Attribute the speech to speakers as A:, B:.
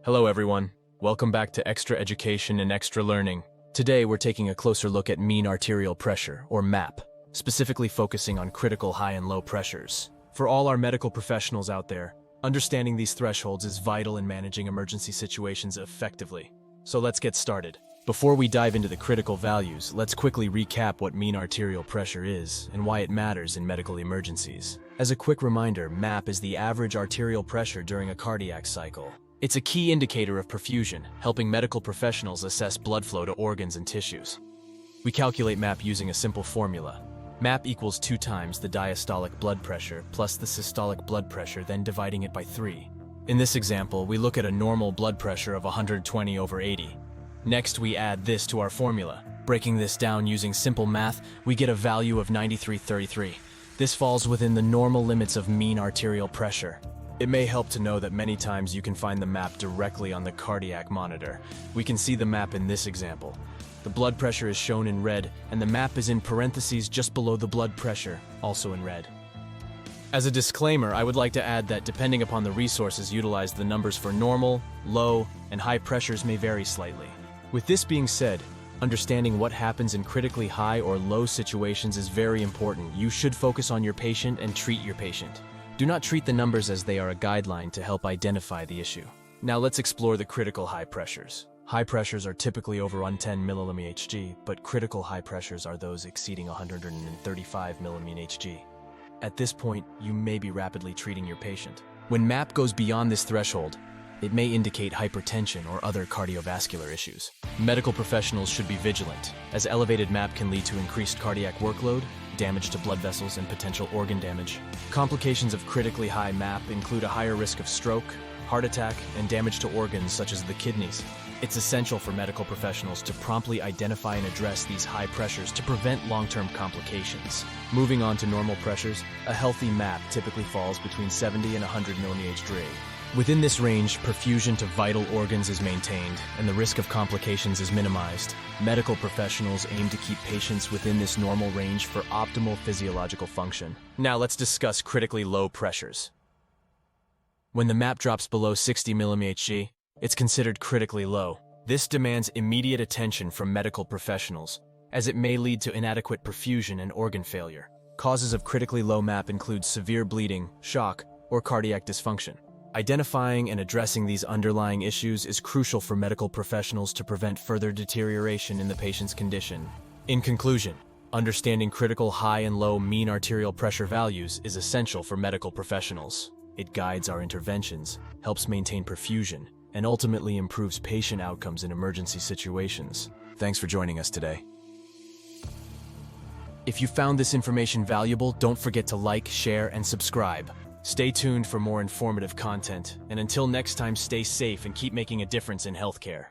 A: Hello everyone, welcome back to Extra Education and Extra Learning. Today we're taking a closer look at mean arterial pressure, or MAP, specifically focusing on critical high and low pressures. For all our medical professionals out there, understanding these thresholds is vital in managing emergency situations effectively. So let's get started. Before we dive into the critical values, let's quickly recap what mean arterial pressure is and why it matters in medical emergencies. As a quick reminder, MAP is the average arterial pressure during a cardiac cycle. It's a key indicator of perfusion, helping medical professionals assess blood flow to organs and tissues. We calculate MAP using a simple formula. MAP equals 2 times the diastolic blood pressure plus the systolic blood pressure, then dividing it by 3. In this example, we look at a normal blood pressure of 120/80. Next, we add this to our formula. Breaking this down using simple math, we get a value of 93/33. This falls within the normal limits of mean arterial pressure. It may help to know that many times you can find the MAP directly on the cardiac monitor. We can see the MAP in this example. The blood pressure is shown in red, and the MAP is in parentheses just below the blood pressure, also in red. As a disclaimer, I would like to add that depending upon the resources utilized, the numbers for normal, low, and high pressures may vary slightly. With this being said, understanding what happens in critically high or low situations is very important. You should focus on your patient and treat your patient. Do not treat the numbers as they are a guideline to help identify the issue. Now let's explore the critical high pressures. High pressures are typically over 110 mmHg, but critical high pressures are those exceeding 135 mmHg. At this point, you may be rapidly treating your patient. When MAP goes beyond this threshold, it may indicate hypertension or other cardiovascular issues. Medical professionals should be vigilant, as elevated MAP can lead to increased cardiac workload, damage to blood vessels, and potential organ damage. Complications of critically high MAP include a higher risk of stroke, heart attack, and damage to organs such as the kidneys. It's essential for medical professionals to promptly identify and address these high pressures to prevent long-term complications. Moving on to normal pressures, a healthy MAP typically falls between 70 and 100 mmHg. Within this range, perfusion to vital organs is maintained, and the risk of complications is minimized. Medical professionals aim to keep patients within this normal range for optimal physiological function. Now let's discuss critically low pressures. When the MAP drops below 60 mmHg, it's considered critically low. This demands immediate attention from medical professionals, as it may lead to inadequate perfusion and organ failure. Causes of critically low MAP include severe bleeding, shock, or cardiac dysfunction. Identifying and addressing these underlying issues is crucial for medical professionals to prevent further deterioration in the patient's condition. In conclusion, understanding critical high and low mean arterial pressure values is essential for medical professionals. It guides our interventions, helps maintain perfusion, and ultimately improves patient outcomes in emergency situations. Thanks for joining us today. If you found this information valuable, don't forget to like, share, and subscribe. Stay tuned for more informative content, and until next time, stay safe and keep making a difference in healthcare.